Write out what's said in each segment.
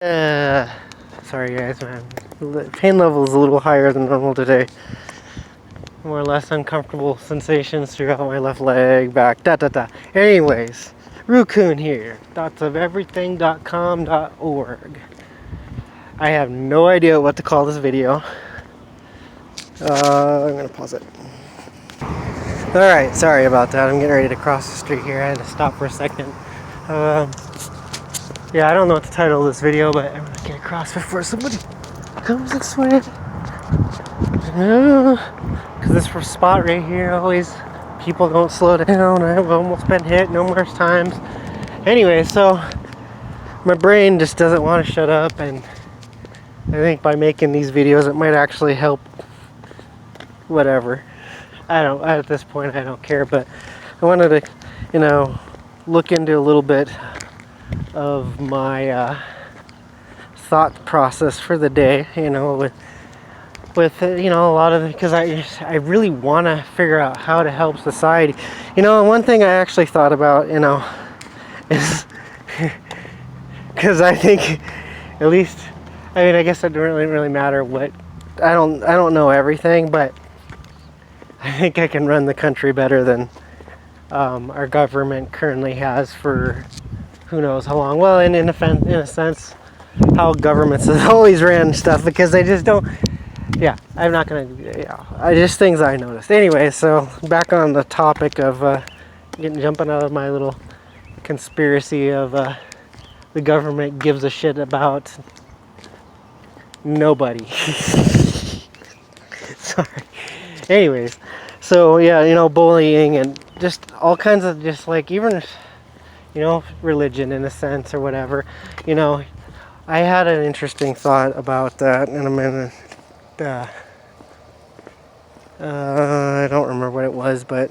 Sorry guys, man. Pain level is a little higher than normal today. More or less uncomfortable sensations throughout my left leg, back, Anyways, Rukun here, thoughtsoferything.com.org. I have no idea what to call this video. I'm gonna pause it. Alright, sorry about that. I'm getting ready to cross the street here. I had to stop for a second. Yeah, I don't know what to title this video, but I'm gonna get across before somebody comes this way. Because this spot right here, always people don't slow down. I've almost been hit numerous times. Anyway, so my brain just doesn't want to shut up, and I think by making these videos, it might actually help. Whatever. At this point, I don't care, but I wanted to, look into a little bit of my thought process for the day, with a lot of, because I really want to figure out how to help society. One thing I actually thought about, is because I think, at least, I guess it doesn't really matter what, I don't know everything, but I think I can run the country better than our government currently has for who knows how long. Well, in a sense, how governments have always ran stuff, because they just don't. Yeah, I'm not gonna. Yeah, just things I noticed. Anyway, so back on the topic of jumping out of my little conspiracy of the government gives a shit about nobody. Sorry. Anyways, so yeah, bullying and just all kinds of just like even, religion in a sense or whatever. I had an interesting thought about that in a minute. I don't remember what it was, but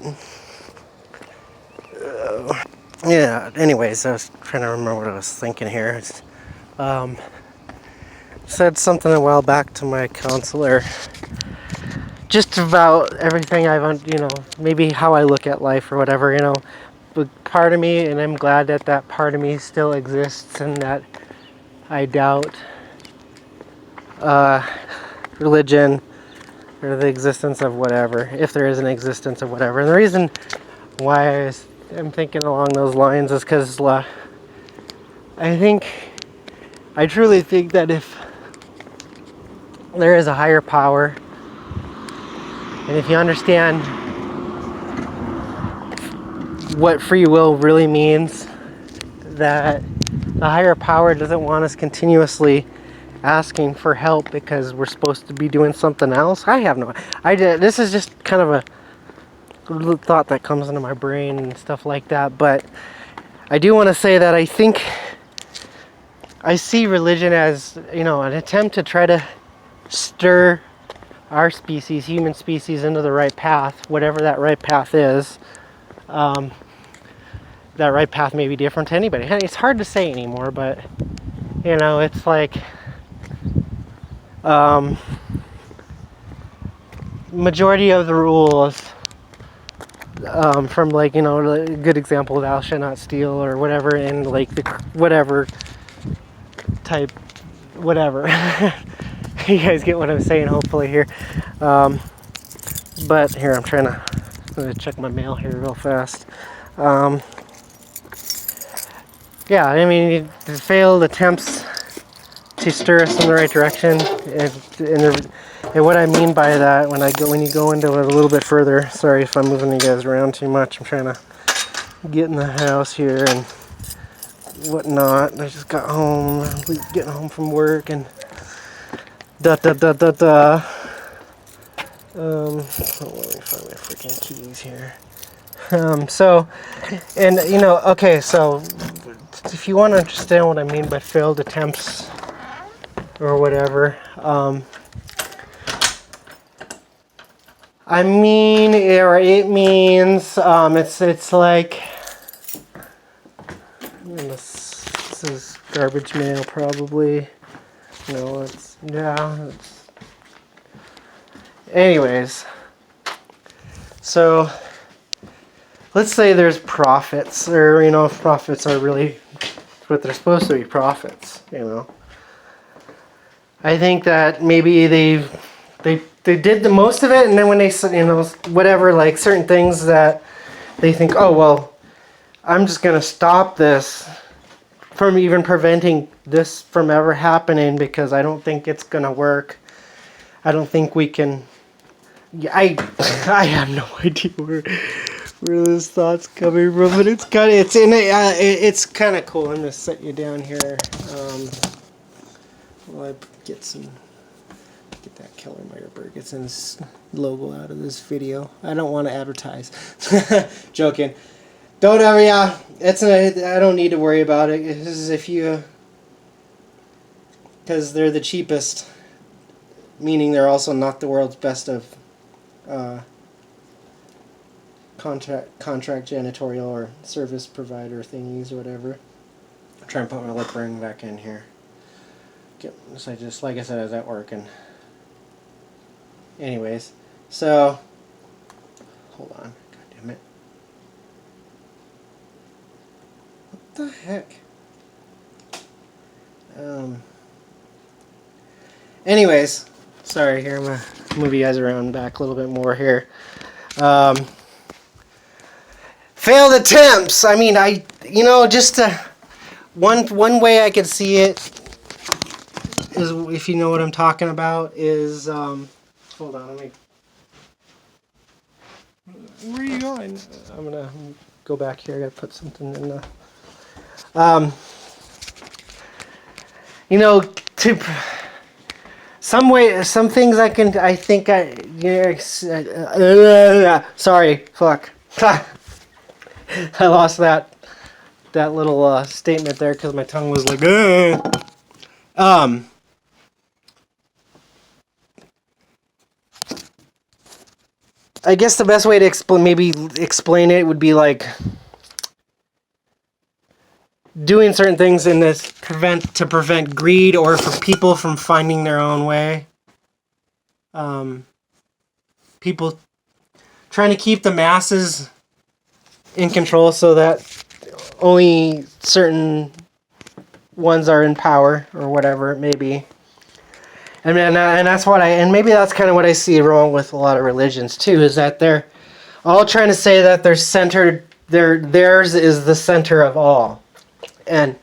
yeah. Anyways, I was trying to remember what I was thinking here. Said something a while back to my counselor, just about everything maybe how I look at life or whatever, But part of me, and I'm glad that part of me still exists, and that I doubt religion or the existence of whatever, if there is an existence of whatever. And the reason why I'm thinking along those lines is because I truly think that if there is a higher power, and if you understand what free will really means, that the higher power doesn't want us continuously asking for help because we're supposed to be doing something else. This is just kind of a thought that comes into my brain and stuff like that, but I do want to say that I think I see religion as, an attempt to try to stir our species, human species, into the right path, whatever that right path is. That right path may be different to anybody. It's hard to say anymore, but it's like majority of the rules from a good example, thou shalt not steal or whatever, in like the whatever type whatever. You guys get what I'm saying, hopefully here. But here, I'm gonna check my mail here real fast. Yeah, the failed attempts to stir us in the right direction, and what I mean by that, when you go into it a little bit further. Sorry if I'm moving you guys around too much. I'm trying to get in the house here and whatnot. I just got home, getting home from work, and let me find my freaking keys here. Okay, so if you want to understand what I mean by failed attempts or whatever, it means it's like, this is garbage mail probably. No, anyways, so let's say there's profits, or if profits are really what they're supposed to be, profits, I think that maybe they did the most of it, and then when they, whatever, like certain things that they think, oh well, I'm just gonna stop this from even preventing this from ever happening because I don't think it's gonna work. I don't think we can. Yeah, I have no idea where this thought's coming from, but it's kind of it's kind of cool. I'm gonna set you down here. While I get that Keller Meyerberg. It's in this logo out of this video. I don't want to advertise. Joking. Don't ever. Yeah, I don't need to worry about it. This is if you, because they're the cheapest. Meaning they're also not the world's best of contract janitorial or service provider thingies or whatever. I'm trying to put my lip ring back in here. So just like I said, is that working? Anyways, so hold on. God damn it. What the heck? Anyways. Sorry, here I'm gonna move you guys around back a little bit more here. Failed attempts. I mean, just one way I could see it is, if you know what I'm talking about, is hold on, let me. Where are you going? I'm gonna go back here. I gotta put something in the. To. Some things sorry, fuck. I lost that little statement there because my tongue was like, I guess the best way to explain it would be like doing certain things in this to prevent greed or for people from finding their own way. People trying to keep the masses in control so that only certain ones are in power or whatever it may be. And that's and maybe that's kind of what I see wrong with a lot of religions too, is that they're all trying to say that they're centered, theirs is the center of all. And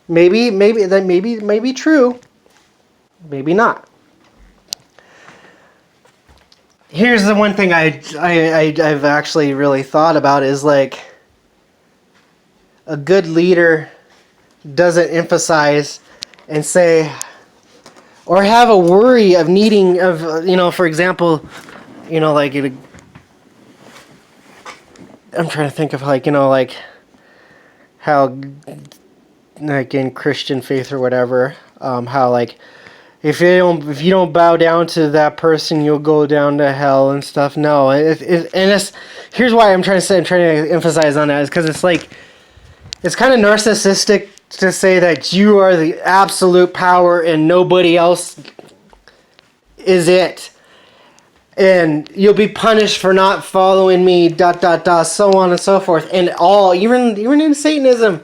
maybe that may be true, maybe not. Here's the one thing I've actually really thought about is like a good leader doesn't emphasize and say or have a worry of needing for example, like I'm trying to think of how like in Christian faith or whatever, how like if you don't bow down to that person, you'll go down to hell and stuff. No, here's why I'm trying to emphasize on that is because it's like it's kind of narcissistic to say that you are the absolute power and nobody else is it, and you'll be punished for not following me. ... So on and so forth, and all even in Satanism.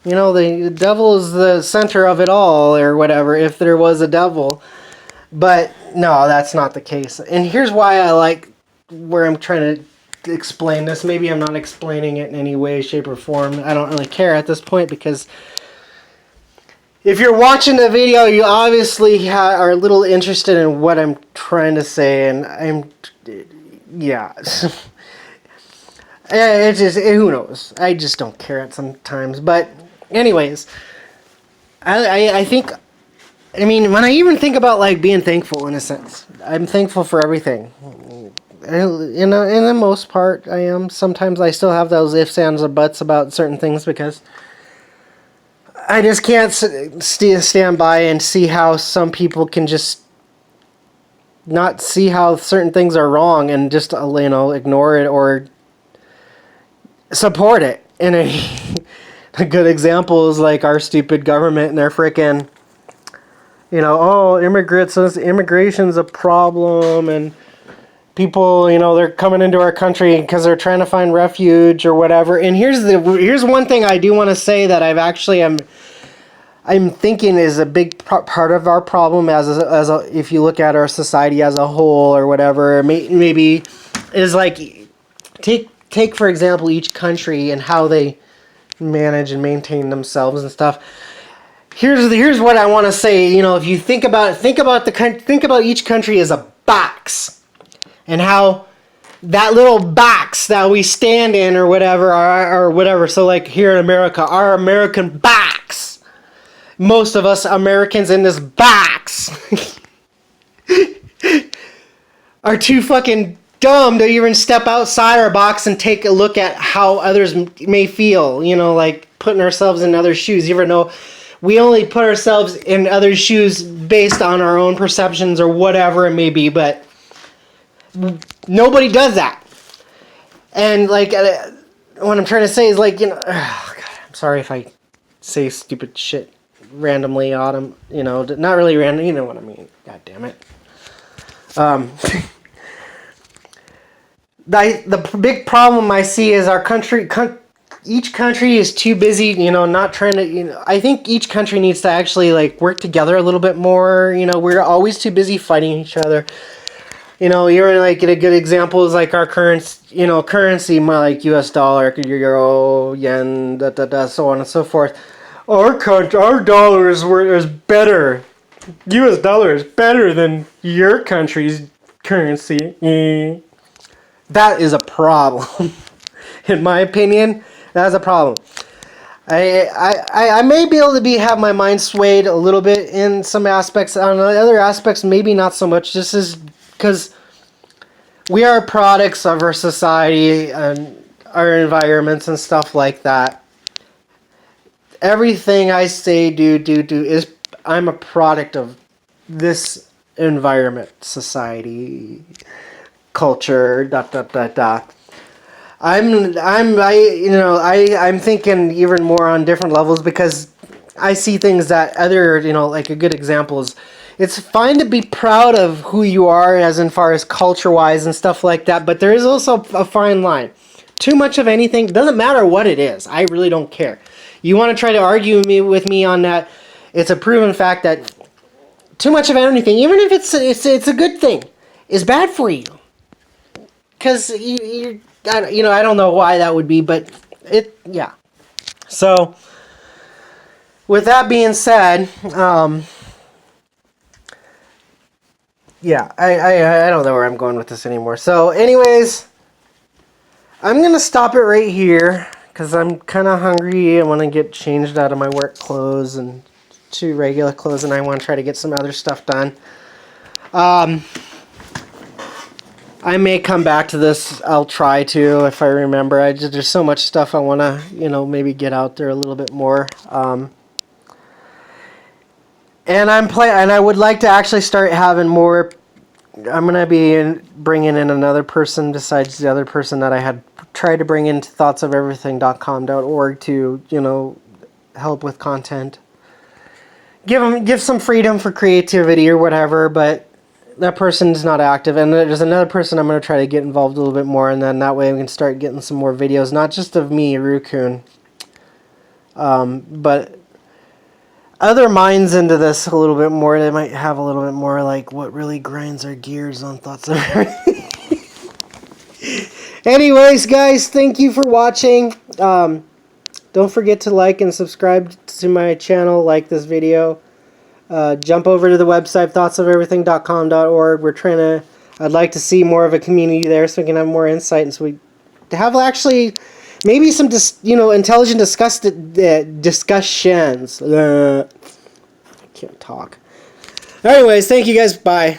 The devil is the center of it all, or whatever, if there was a devil. But no, that's not the case. And here's why I like where I'm trying to explain this. Maybe I'm not explaining it in any way, shape, or form. I don't really care at this point, because if you're watching the video, you obviously are a little interested in what I'm trying to say, and yeah. It's just, who knows? I just don't care at sometimes, but anyways, I think, when I even think about like being thankful in a sense, I'm thankful for everything. In the most part, I am. Sometimes I still have those ifs, ands, or buts about certain things because I just can't stand by and see how some people can just not see how certain things are wrong and just ignore it or support it. And a good example is like our stupid government and their frickin', immigration's a problem, and people, they're coming into our country because they're trying to find refuge or whatever. And here's one thing I do want to say that I'm thinking is a big part of our problem if you look at our society as a whole or whatever, maybe is like take for example each country and how they manage and maintain themselves and stuff. Here's what I want to say. You know, if you think about each country as a box, and how that little box that we stand in or whatever. So like here in America, our American box. Most of us Americans in this box are too fucking dumb to even step outside our box and take a look at how others may feel. You know, like putting ourselves in others' shoes. You ever know? We only put ourselves in others' shoes based on our own perceptions or whatever it may be, but nobody does that. And like, what I'm trying to say is like, you know, oh God, I'm sorry if I say stupid shit randomly, you know, not really random, you know what I mean. God damn it. The big problem I see is our country, each country is too busy, you know, not trying to, you know, I think each country needs to actually like work together a little bit more. You know, we're always too busy fighting each other. You know, you're like, a good example is like our currency, more like US dollar, euro, yen, so on and so forth. Our dollar is better. US dollar is better than your country's currency. That is a problem. In my opinion, that's a problem. I may be able to have my mind swayed a little bit in some aspects. On other aspects, maybe not so much. Just as because we are products of our society and our environments and stuff like that. Everything I say, do is I'm a product of this environment, society, culture, I'm thinking even more on different levels because I see things that other, you know, like a good example is it's fine to be proud of who you are as in far as culture-wise and stuff like that, but there is also a fine line. Too much of anything, doesn't matter what it is. I really don't care. You want to try to argue with me on that, it's a proven fact that too much of anything, even if it's a good thing, is bad for you. Because, I don't know why that would be, but yeah. So, with that being said, yeah, I don't know where I'm going with this anymore. So, anyways, I'm going to stop it right here, because I'm kind of hungry. I want to get changed out of my work clothes and to regular clothes, and I want to try to get some other stuff done. I may come back to this. I'll try to if I remember. There's so much stuff I want to, maybe get out there a little bit more. And I would like to actually start having more. I'm gonna be bringing in another person besides the other person that I had tried to bring into thoughtsoferything.com.org to, help with content. Give some freedom for creativity or whatever, but that person is not active, and there's another person I'm going to try to get involved a little bit more, and then that way we can start getting some more videos, not just of me, Rukun, but other minds into this a little bit more. They might have a little bit more like what really grinds our gears on Thoughts of Everything. Anyways, guys, thank you for watching. Don't forget to like and subscribe to my channel, like this video. Jump over to the website, thoughtsoferything.com.org. I'd like to see more of a community there so we can have more insight and so we have actually maybe some, intelligent discussions. I can't talk. Anyways, thank you guys. Bye.